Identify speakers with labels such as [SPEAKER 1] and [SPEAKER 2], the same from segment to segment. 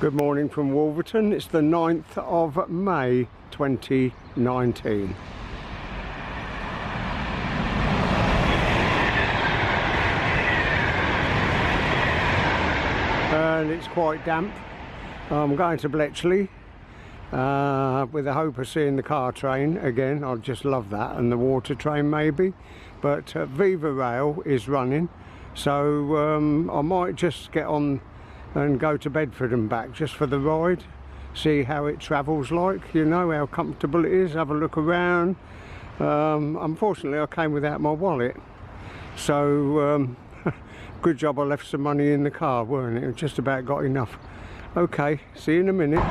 [SPEAKER 1] Good morning from Wolverton. It's the 9th of May 2019. And it's quite damp. I'm going to Bletchley with the hope of seeing the car train again. I'd just love that, and the water train maybe. But Viva rail is running, so I might just get on and go to Bedford and back just for the ride, see how it travels like, you know, how comfortable it is, have a look around. Unfortunately I came without my wallet, so good job I left some money in the car, weren't it? Just about got enough. Okay, see you in a minute.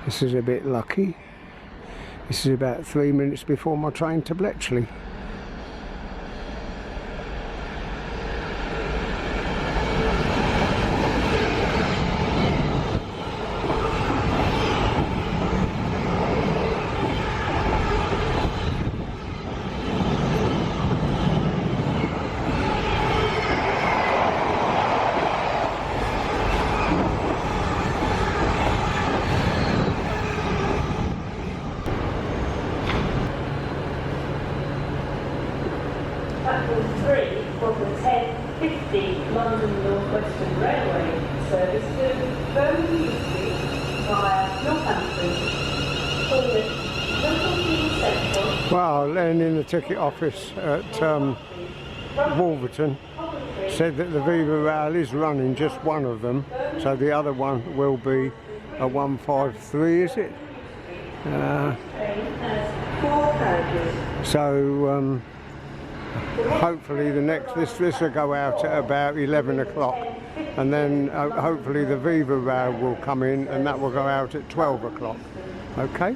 [SPEAKER 1] This is a bit lucky. This is about 3 minutes before my train to Bletchley.
[SPEAKER 2] Platform 3 of the 10:50 London North Western Railway service to Birmingham Street via Northampton, Wolverton Central.
[SPEAKER 1] Well, Len in the ticket office at Wolverton said that the Viva rail is running, just one of them, so the other one will be a 153, is it? So hopefully the next, this will go out at about 11 o'clock, and then hopefully the Viva rail will come in, and that will go out at 12 o'clock. Okay?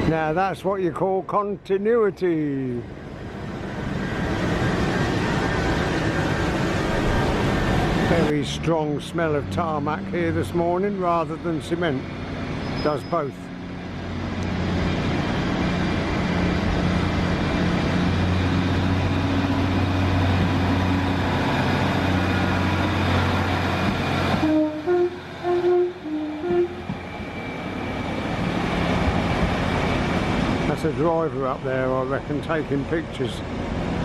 [SPEAKER 1] Now that's what you call continuity. Very strong smell of tarmac here this morning rather than cement. Does both. That's a driver up there, I reckon, taking pictures.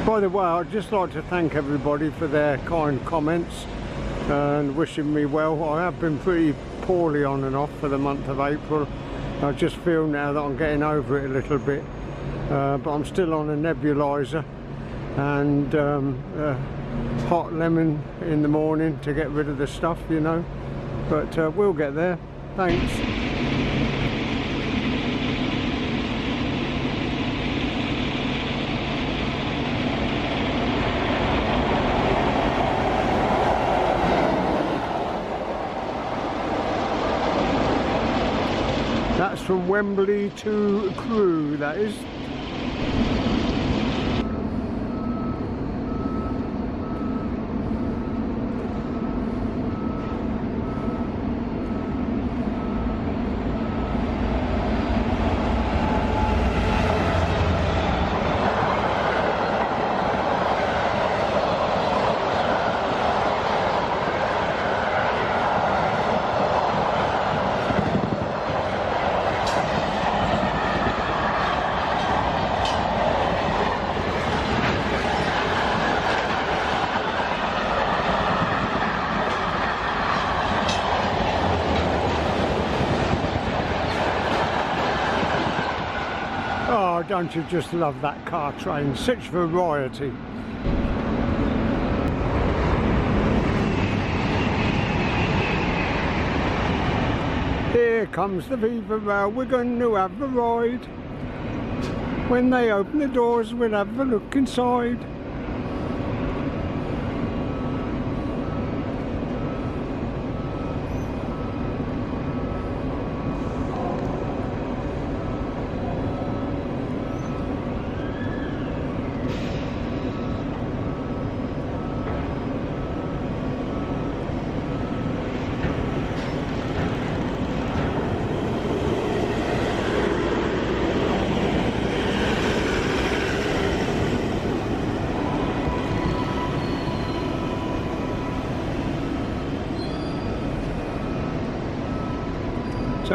[SPEAKER 1] By the way, I'd just like to thank everybody for their kind comments and wishing me well. I have been pretty poorly on and off for the month of April. I just feel now that I'm getting over it a little bit, but I'm still on a nebulizer and hot lemon in the morning to get rid of the stuff, you know, but we'll get there. Thanks. That's from Wembley to Crewe, that is. Oh, don't you just love that car train? Such variety. Here comes the Viva rail. We're going to have a ride. When they open the doors, we'll have a look inside.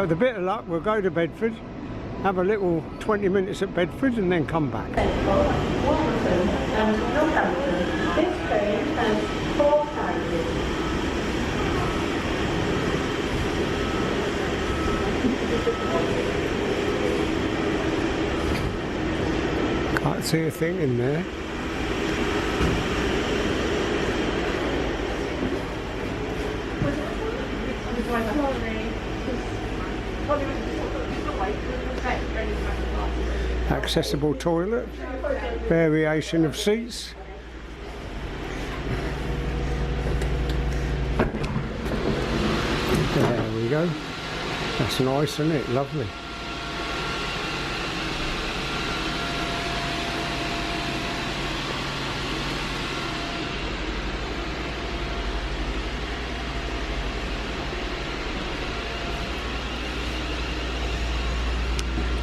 [SPEAKER 1] So with a bit of luck, we'll go to Bedford, have a little 20 minutes at Bedford and then come back.
[SPEAKER 2] Wolverton and Northampton. This train has 4 carriages.
[SPEAKER 1] Can't see a thing in there. Accessible toilet, variation of seats. There we go. That's nice, isn't it? Lovely.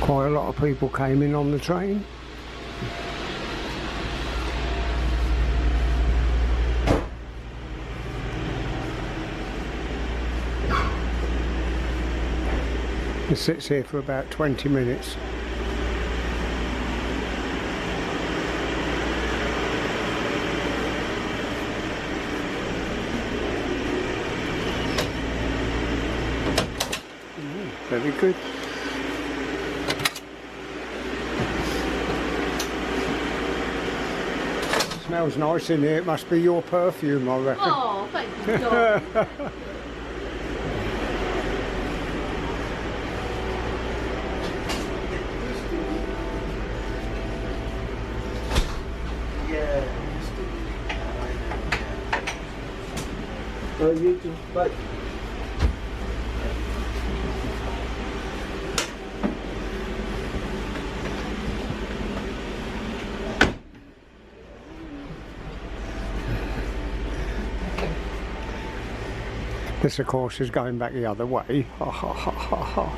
[SPEAKER 1] Quite a lot of people came in on the train. It sits here for about 20 minutes. Very good. Smells nice in here. It must be your perfume, I reckon.
[SPEAKER 3] Oh, thank you, God.
[SPEAKER 4] Oh, you just like.
[SPEAKER 1] This, of course, is going back the other way. Ha ha ha ha ha.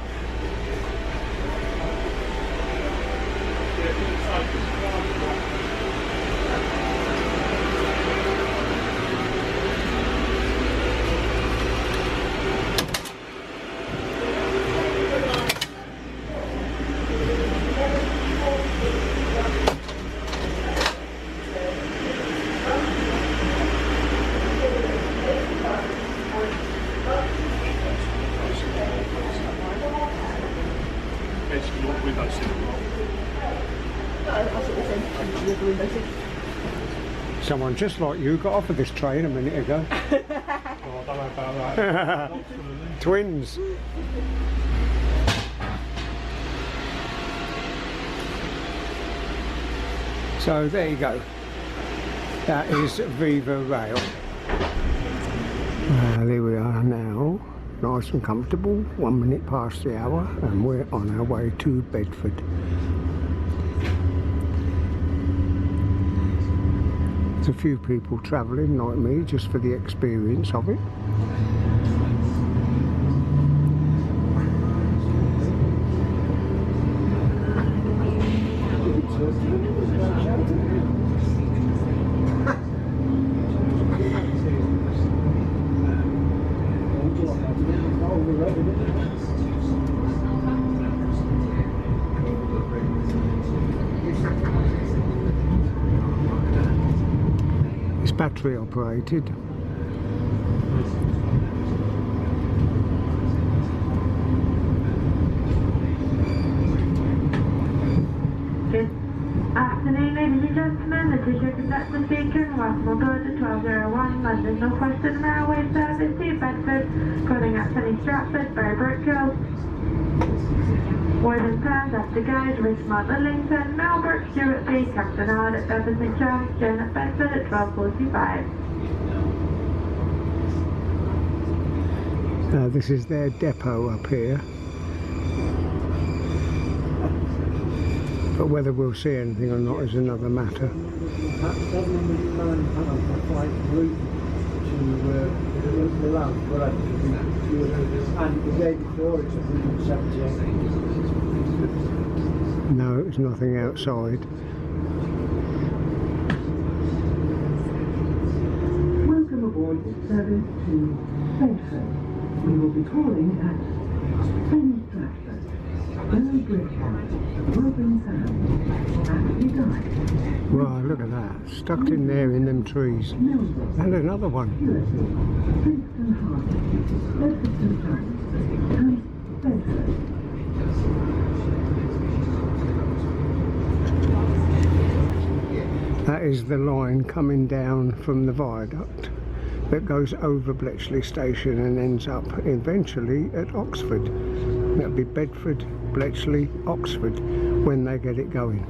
[SPEAKER 1] Someone just like you got off of this train a minute ago.
[SPEAKER 4] Oh, I don't know about that.
[SPEAKER 1] Twins. So there you go. That is Viva Rail. Well, here we are now, nice and comfortable, 1 minute past the hour, and we're on our way to Bedford. There's a few people travelling like me just for the experience of it. It's battery operated.
[SPEAKER 5] Afternoon, ladies and gentlemen, this is your conductor speaking. Welcome on board the 1201 London North Western Railway service to Bedford, calling at Penny Stratford, Berwick Hill. Widen plans after guide, Richmond, Lillington, Melbourne, Stewart B, Captain Hard at Bedford St Charles, Jen at Bedford at 12:45.
[SPEAKER 1] This is their depot up here. But whether we'll see anything or not is another matter.
[SPEAKER 4] That's £709 for flight route to Milan, and the day before it's 178.
[SPEAKER 1] No, it's nothing outside.
[SPEAKER 6] Welcome aboard this service to Bedford. We will be calling at Penny
[SPEAKER 1] Wow, look at that, stuck in there in them trees. And another one. That is the line coming down from the viaduct that goes over Bletchley Station and ends up eventually at Oxford. That'll be Bedford, Bletchley, Oxford when they get it going.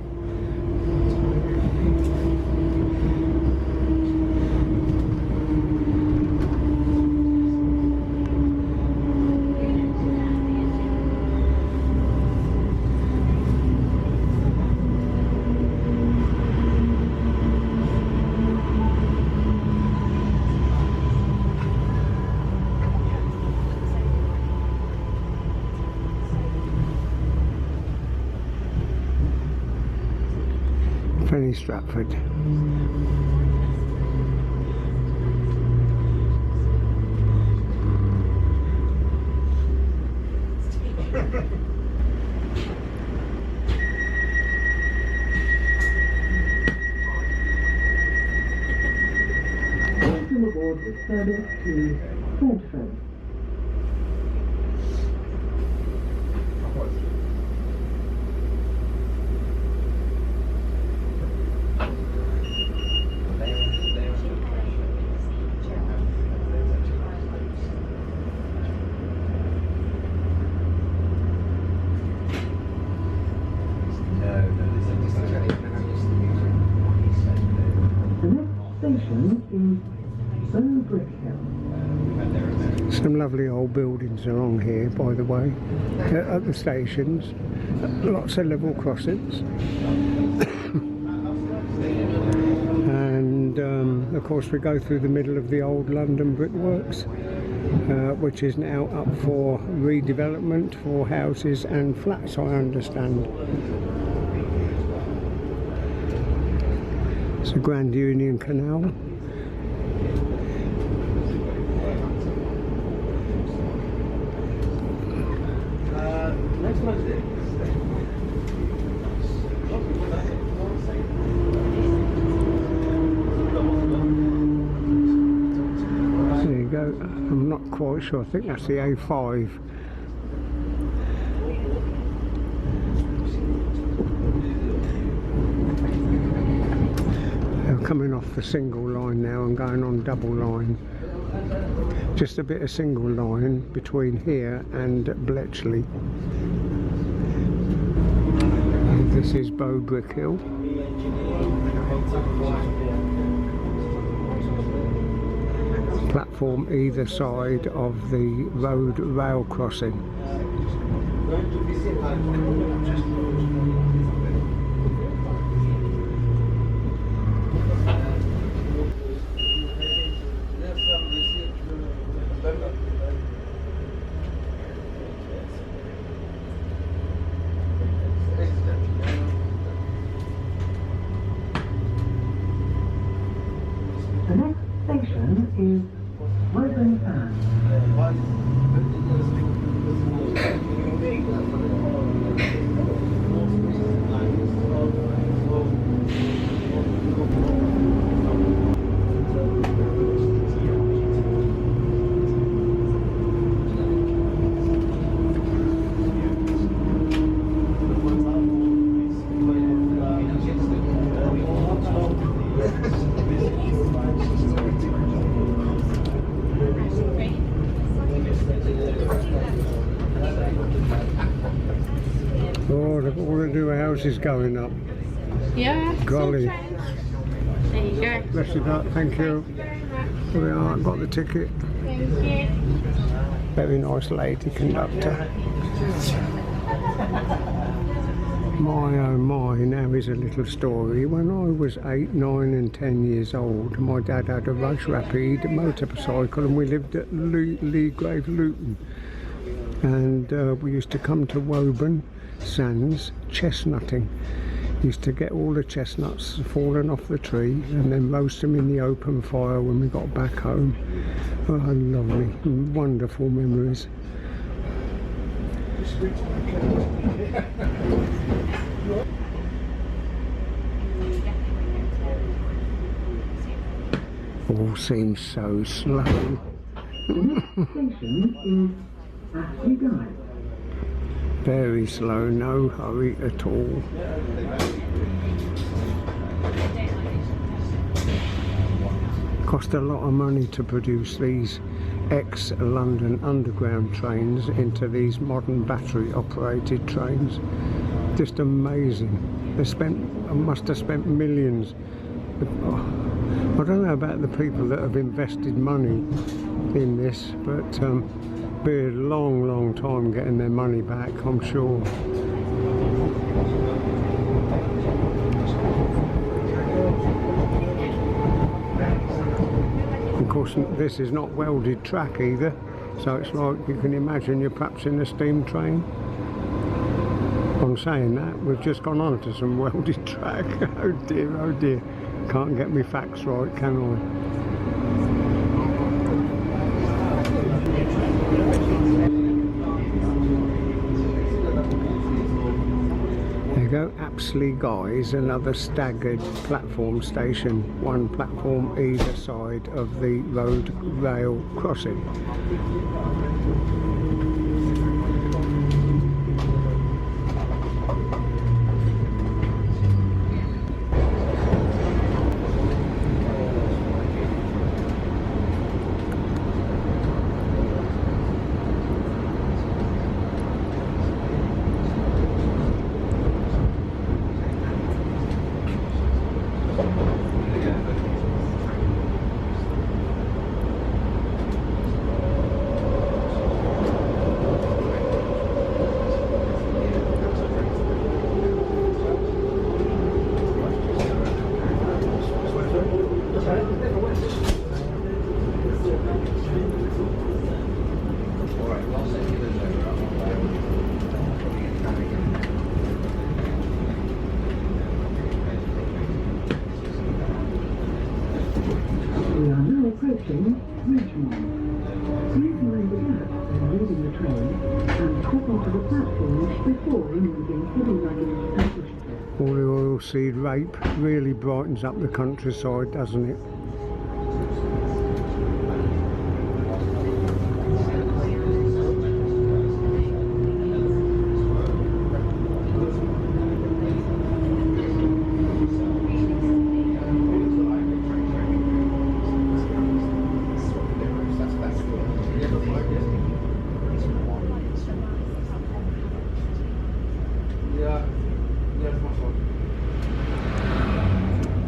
[SPEAKER 1] Penny Stratford.
[SPEAKER 3] Welcome aboard the service to Bedford.
[SPEAKER 1] Some lovely old buildings are on here, by the way, at the stations. Lots of level crossings. And of course we go through the middle of the old London brickworks, which is now up for redevelopment for houses and flats, I understand. It's a Grand Union Canal.
[SPEAKER 4] Next Wednesday.
[SPEAKER 1] There you go. I'm not quite sure. I think that's the A5. They're coming off the single line now and going on double line. Just a bit of single line between here and Bletchley. And this is Bow Brick Hill. Platform either side of the road rail crossing.
[SPEAKER 3] The next station is Wolverton.
[SPEAKER 1] Oh, look at all the new houses going up.
[SPEAKER 5] Yeah.
[SPEAKER 1] Golly.
[SPEAKER 5] There you go.
[SPEAKER 1] Bless you, that. Thank you. Here we are, got the ticket.
[SPEAKER 5] Thank you.
[SPEAKER 1] Very nice lady conductor. My oh my, now is a little story. When I was 8, 9 and 10 years old, my dad had a Rush Rapid motorcycle and we lived at Leagrave, Luton. And we used to come to Woburn Sands chestnutting. Used to get all the chestnuts falling off the tree and then roast them in the open fire when we got back home. Oh, lovely, wonderful memories. All seems so slow.
[SPEAKER 3] Station is Ashley Drive.
[SPEAKER 1] Very slow, no hurry at all. Cost a lot of money to produce these ex-London Underground trains into these modern battery-operated trains. Just amazing. Must have spent millions. I don't know about the people that have invested money in this, but be a long time getting their money back, I'm sure. Of course, this is not welded track either, so it's like you can imagine you're perhaps in a steam train. I'm saying that, we've just gone on to some welded track. Oh dear, can't get me facts right, can I? There you go, Apsley Guys, another staggered platform station, one platform either side of the road rail crossing.
[SPEAKER 3] We are now approaching Richmond. Please mind the gap when leaving the train and step onto the platform before removing heavy luggage and pushchairs.
[SPEAKER 1] All the oilseed rape really brightens up the countryside, doesn't it?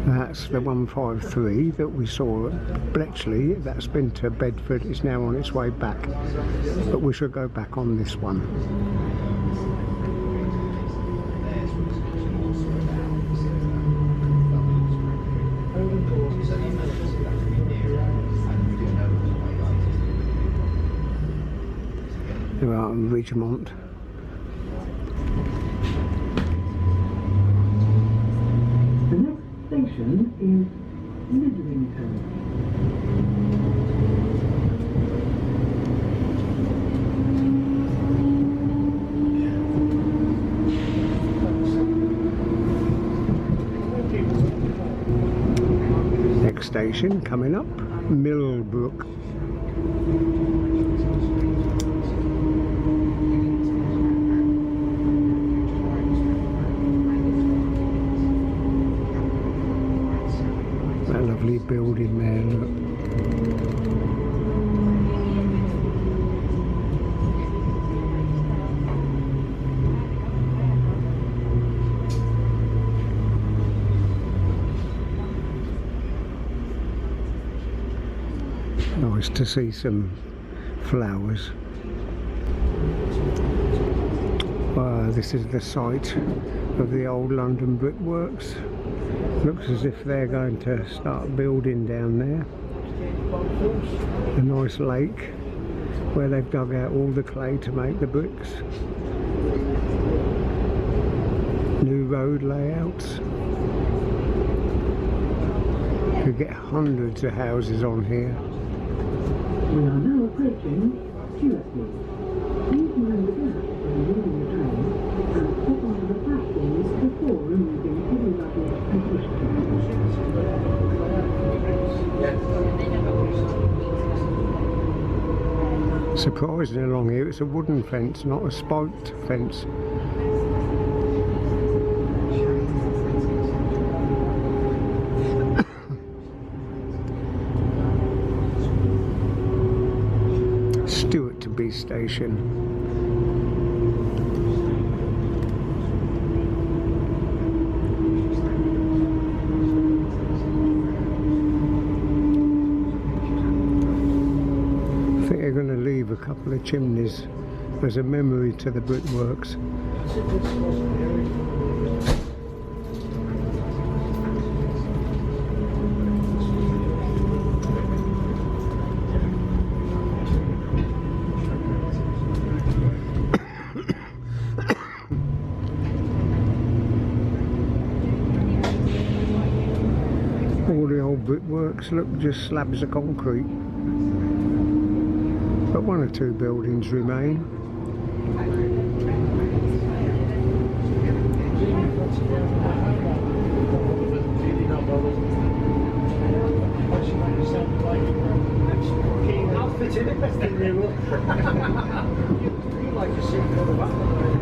[SPEAKER 1] That's the 153 that we saw at Bletchley. That's been to Bedford. It's now on its way back, but we should go back on this one. We're out in Ridgemont.
[SPEAKER 3] The next station is Midlington.
[SPEAKER 1] Next station coming up, Millbrook. That lovely building there, look. Nice to see some flowers. This is the site of the old London brickworks. Looks as if they're going to start building down there. A nice lake where they've dug out all the clay to make the bricks. New road layouts. Could get hundreds of houses on here.
[SPEAKER 3] We are now approaching Stewart. Please mind the gap when
[SPEAKER 1] Surprisingly along here it's a wooden fence, not a spiked fence. Stewart-to-be station. A couple of chimneys as a memory to the brickworks. All the old brickworks look just slabs of concrete. But one or two buildings remain.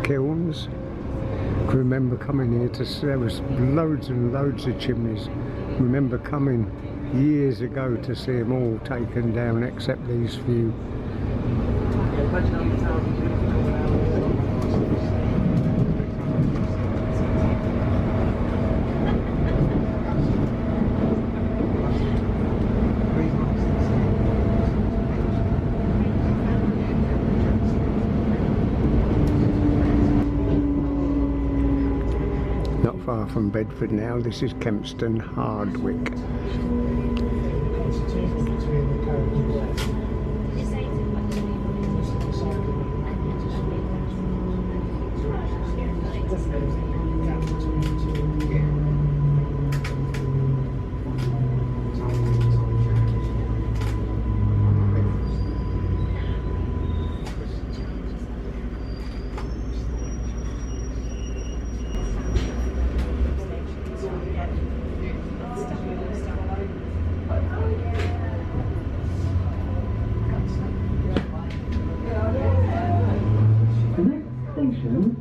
[SPEAKER 1] Kilns. I remember coming here to see, there was loads and loads of chimneys. I remember coming years ago to see them all taken down except these few. Not far from Bedford now, this is Kempston Hardwick.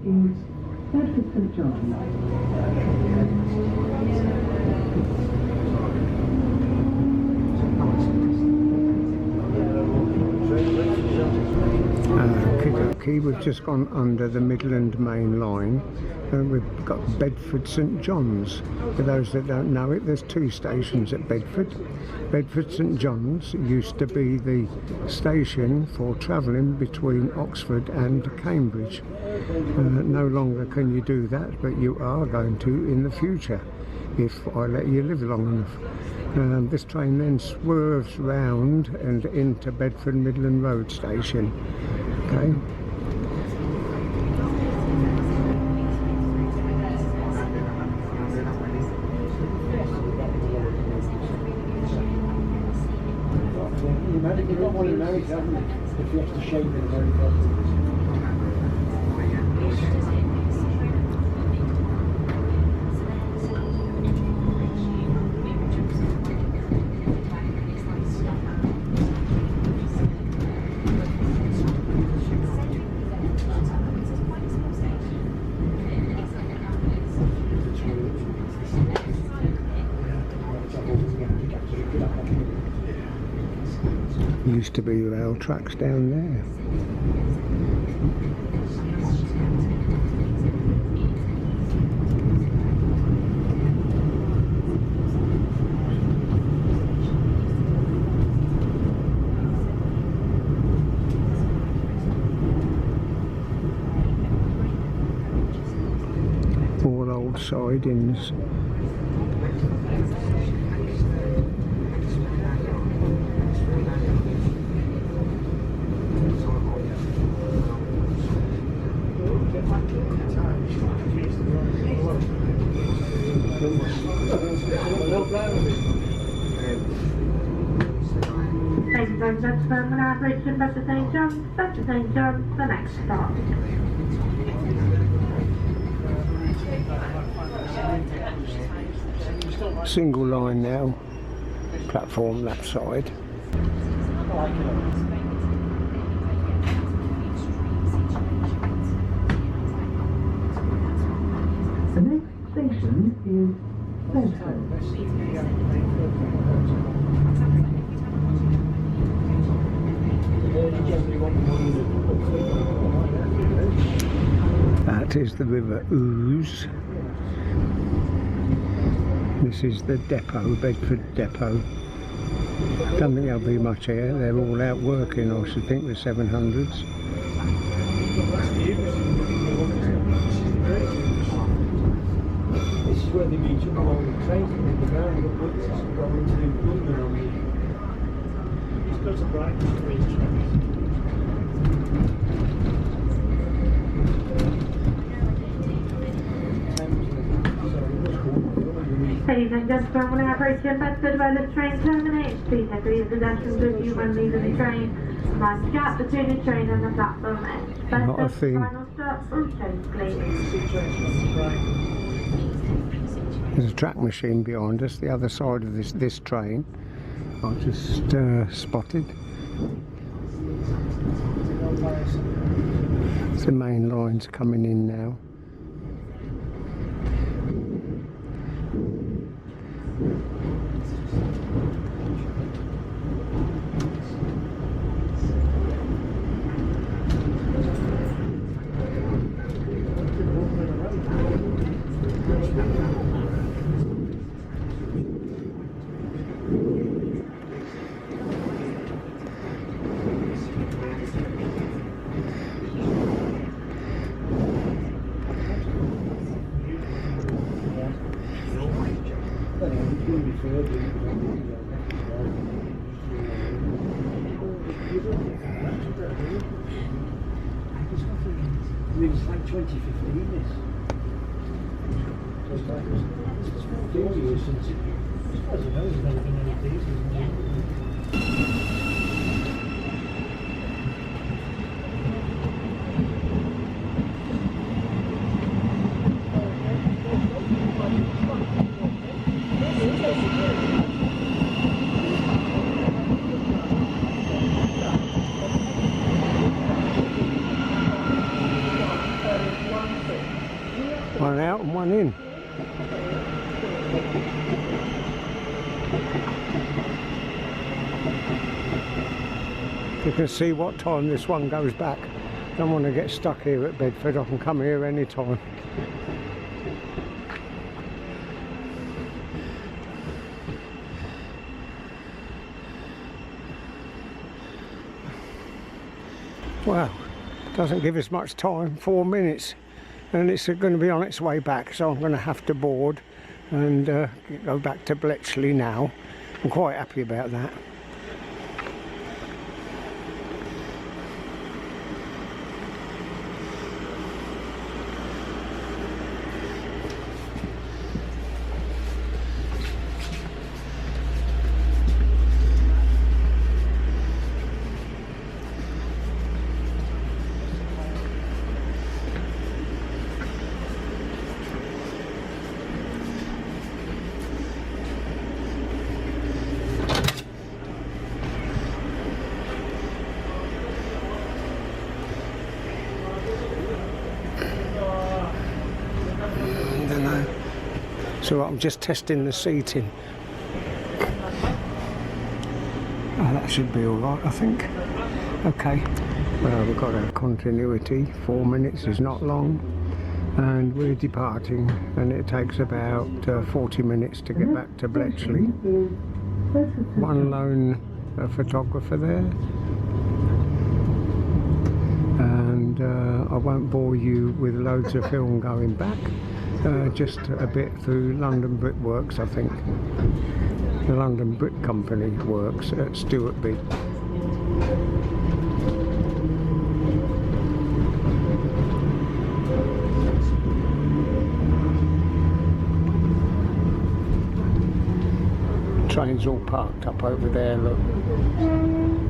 [SPEAKER 3] Is Bedford St John.
[SPEAKER 1] We've just gone under the Midland Main Line and we've got Bedford St John's. For those that don't know it, there's two stations at Bedford. Bedford St John's used to be the station for travelling between Oxford and Cambridge. No longer can you do that, but you are going to in the future if I let you live long enough. This train then swerves round and into Bedford Midland Road Station. Okay.
[SPEAKER 4] You don't want to know exactly if you have to shape it very well.
[SPEAKER 1] Used to be rail tracks down there. All old sidings.
[SPEAKER 5] Ladies and gentlemen, we're now reaching Bedford St John's, the next stop.
[SPEAKER 1] Single line now, platform that side.
[SPEAKER 3] station is Bedford.
[SPEAKER 1] That is the River Ouse. This is the depot, Bedford depot. Don't think there'll be much here. They're all out working, I should think, the 700s.
[SPEAKER 4] This is where they meet up along the trains and the ground upwards going to London on the... It's got a bright green track.
[SPEAKER 5] Ladies and gentlemen, when approaching Bedford where the train terminates, please agree the pedestrians with you when leaving the train. Mind the gap between the train and the platform end.
[SPEAKER 1] Not a
[SPEAKER 5] Bedford,
[SPEAKER 1] thing.
[SPEAKER 5] final stop, all trains please.
[SPEAKER 1] There's a track machine behind us, the other side of this train. I just spotted. The main line's coming in now.
[SPEAKER 4] It's like 2015, this. It's like 4 years since it... As far as I know, there's never been any diesels.
[SPEAKER 1] One out and one in. You can see what time this one goes back. Don't want to get stuck here at Bedford. I can come here any time. Well, doesn't give us much time, 4 minutes. And it's going to be on its way back, so I'm going to have to board and go back to Bletchley now. I'm quite happy about that. So I'm just testing the seating. Oh, that should be all right, I think. Okay. Well, we've got a continuity. 4 minutes is not long, and we're departing, and it takes about 40 minutes to get back to Bletchley. One lone photographer there, and I won't bore you with loads of film going back. Just a bit through London Brickworks, I think. The London Brick Company works at Stewartby. Train's all parked up over there, look.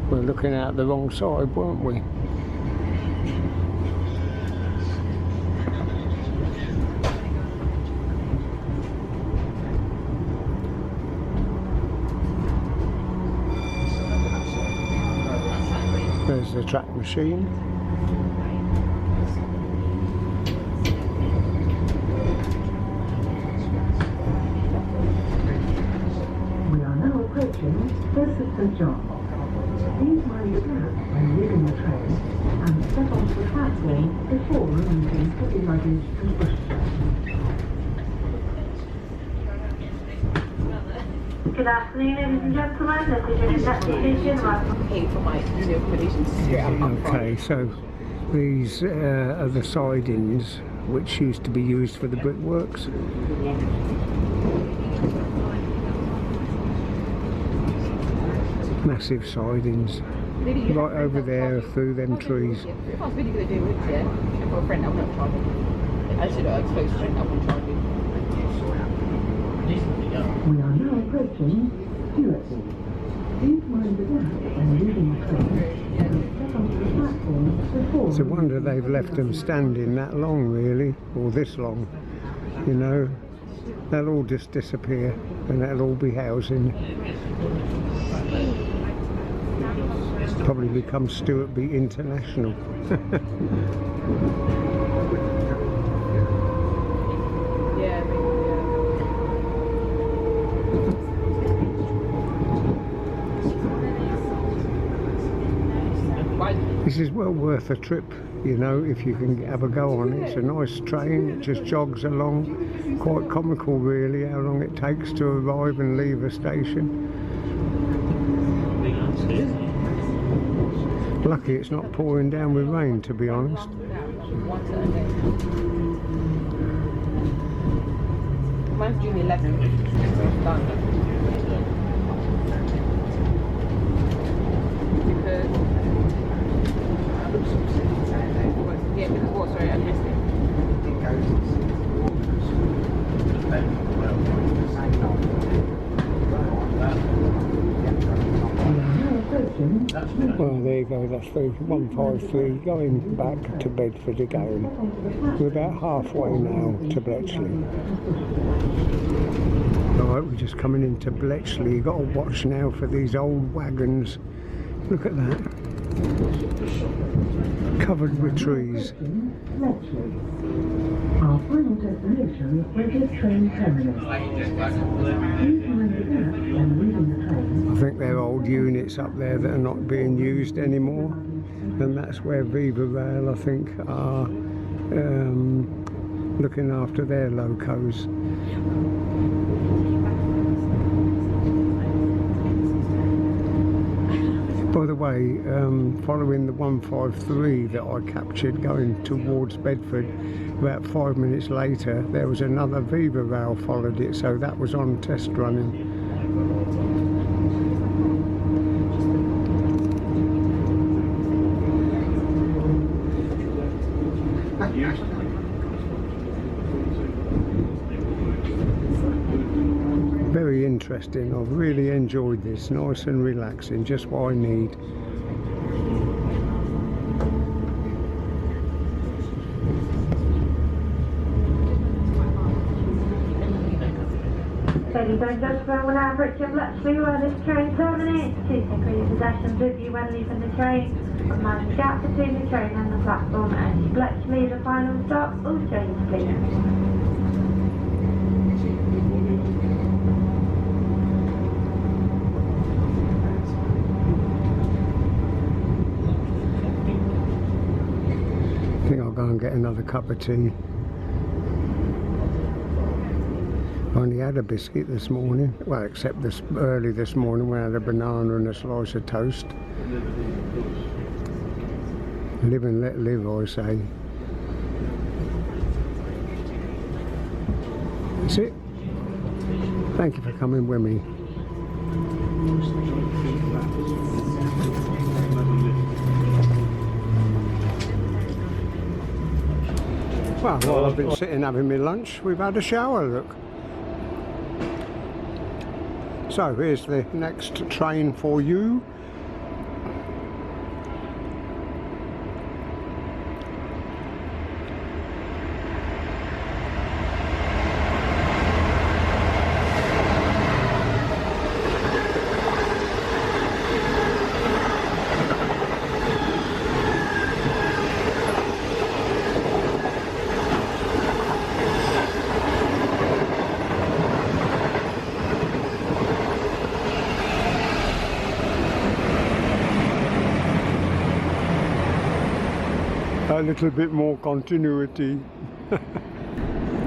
[SPEAKER 1] We're looking out the wrong side, weren't we? There's the track machine.
[SPEAKER 3] assistant job. Please mind the gap when leaving the train and step onto the platform before removing heavy luggage and pushchairs.
[SPEAKER 5] Good afternoon, ladies and gentlemen. This is your destination. Welcome.
[SPEAKER 6] Pay for my collision straight up front.
[SPEAKER 1] Okay, so these are the sidings which used to be used for the brickworks. Massive sidings right over there through them trees.
[SPEAKER 6] If I was really going to do it, yeah, for a friend, I wouldn't charge it. I should have a close friend, I wouldn't charge it.
[SPEAKER 3] We are now approaching Stewart. Please mind the gap when leaving the train and step onto the platform before.
[SPEAKER 1] It's a wonder they've left them standing that long, really, or this long. You know, they'll all just disappear and that'll all be housing. Probably become Stuart Beat International.
[SPEAKER 6] Yeah,
[SPEAKER 1] This is well worth a trip, you know, if you can have a go on it. It's a nice train, it just jogs along. Quite comical, really, how long it takes to arrive and leave a station. Lucky it's not pouring down with rain, to be honest.
[SPEAKER 6] Mine's June 11th, so it's done. Yeah, because what? Sorry, I missed it.
[SPEAKER 1] Well, there you go, that's the 153 going back to Bedford again. We're about halfway now to Bletchley. Right, we're just coming into Bletchley. You've got to watch now for these old wagons. Look at that. Covered with trees.
[SPEAKER 3] Our final destination is the train terminus. Please mind the gap when leaving the train.
[SPEAKER 1] I think they're old units up there that are not being used anymore, and that's where Viva Rail, I think, are looking after their locos. By the way, following the 153 that I captured going towards Bedford, about 5 minutes later there was another Viva Rail followed it, so that was on test running. Very interesting. I've really enjoyed this. Nice and relaxing, just what I need.
[SPEAKER 5] Ladies and gentlemen, we're now approaching Bletchley where this train terminates. Please take all your possessions with you when leaving the train. Mind the gap between the train and the platform and Bletchley, the final stop. All trains, please.
[SPEAKER 1] I think I'll go and get another cup of tea. I only had a biscuit this morning, well, except this early this morning when I had a banana and a slice of toast. Live and let live, I say. That's it. Thank you for coming with me. Well, while I've been sitting having my lunch, we've had a shower, look. So here's the next train for you. a little bit more continuity. There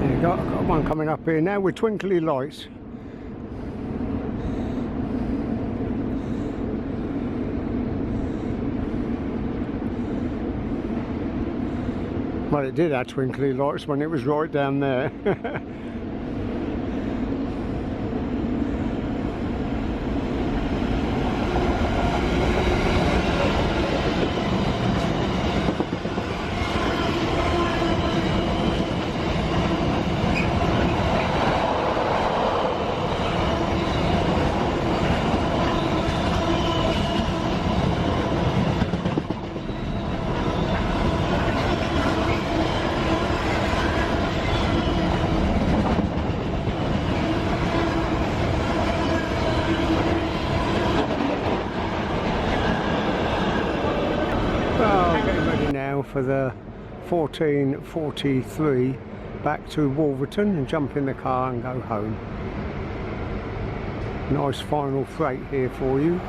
[SPEAKER 1] you go, I've got one coming up here now with twinkly lights. Well, it did have twinkly lights when it was right down there. For the 14:43 back to Wolverton and jump in the car and go home. Nice final freight here for you.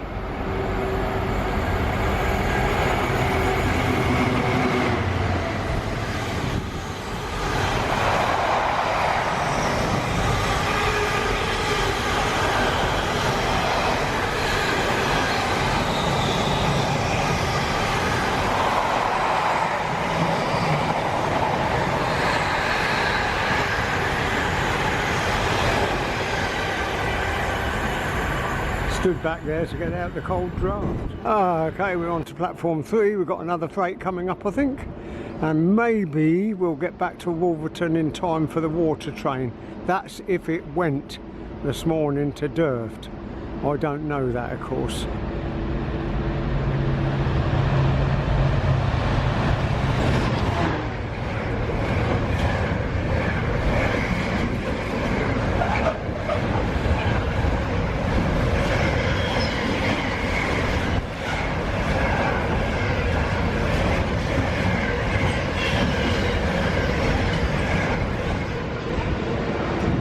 [SPEAKER 1] Stood back there to get out the cold draft. Okay, we're on to platform 3. We've got another freight coming up, I think, and maybe we'll get back to Wolverton in time for the water train. That's if it went this morning to Derft. I don't know that, of course.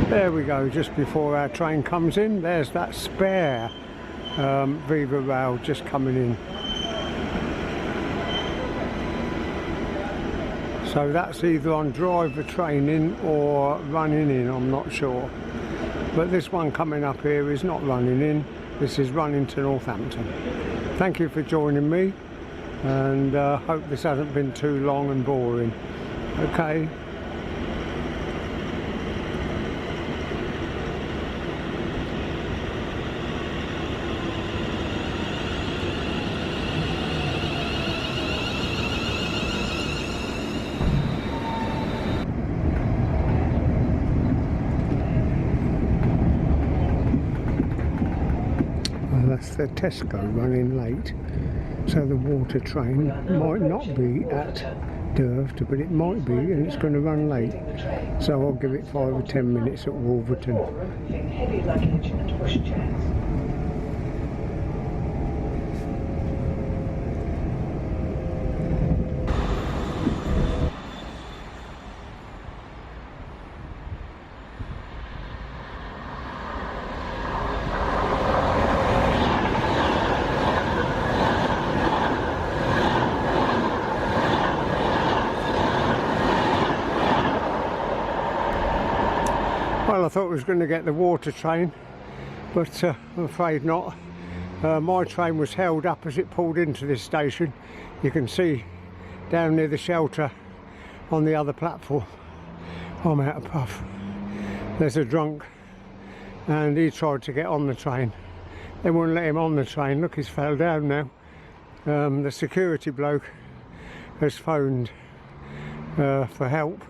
[SPEAKER 1] There we go, just before our train comes in, there's that spare Viva rail just coming in. So that's either on driver training or running in, I'm not sure. But this one coming up here is not running in, this is running to Northampton. Thank you for joining me, and hope this hasn't been too long and boring. Okay. That's the Tesco running late, so the water train might not be at Derft, but it might be, and it's going to run late, so I'll give it 5 or 10 minutes at Wolverton.
[SPEAKER 3] Heavy luggage and pushchairs.
[SPEAKER 1] Well, I thought I was going to get the water train, but I'm afraid not. My train was held up as it pulled into this station. You can see down near the shelter on the other platform. I'm out of puff. There's a drunk and he tried to get on the train. They wouldn't let him on the train. Look, he's fell down now. The security bloke has phoned for help.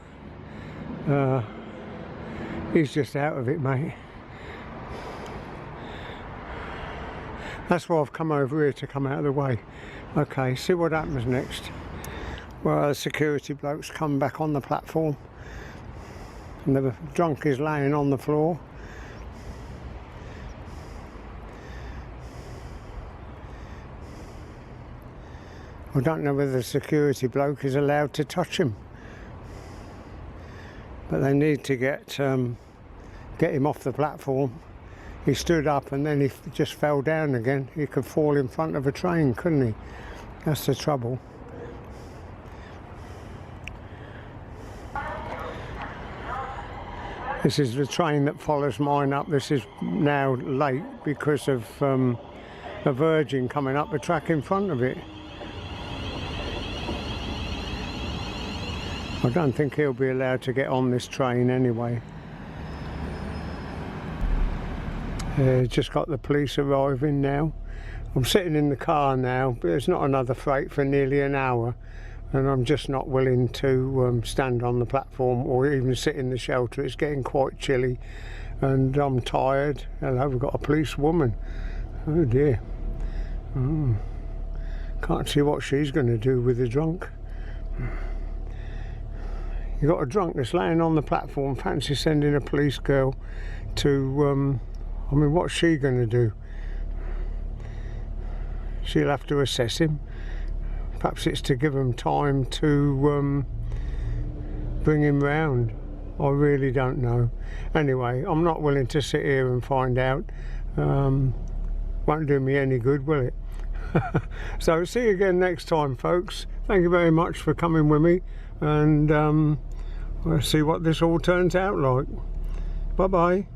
[SPEAKER 1] He's just out of it, mate. That's why I've come over here, to come out of the way. Okay, see what happens next. Well, the security bloke's come back on the platform and the drunk is laying on the floor. I don't know whether the security bloke is allowed to touch him, but they need to get him off the platform. He stood up and then he just fell down again. He could fall in front of a train, couldn't he? That's the trouble. This is the train that follows mine up. This is now late because of a Virgin coming up the track in front of it. I don't think he'll be allowed to get on this train anyway. Just got the police arriving now. I'm sitting in the car now, but there's not another freight for nearly an hour, and I'm just not willing to stand on the platform or even sit in the shelter. It's getting quite chilly and I'm tired. Hello, we've got a policewoman. Oh dear. Can't see what she's going to do with the drunk. You got a drunk that's laying on the platform. Fancy sending a police girl to I mean, what's she going to do? She'll have to assess him. Perhaps it's to give him time to bring him round. I really don't know. Anyway, I'm not willing to sit here and find out. Won't do me any good, will it? So see you again next time, folks. Thank you very much for coming with me, and we'll see what this all turns out like. Bye bye.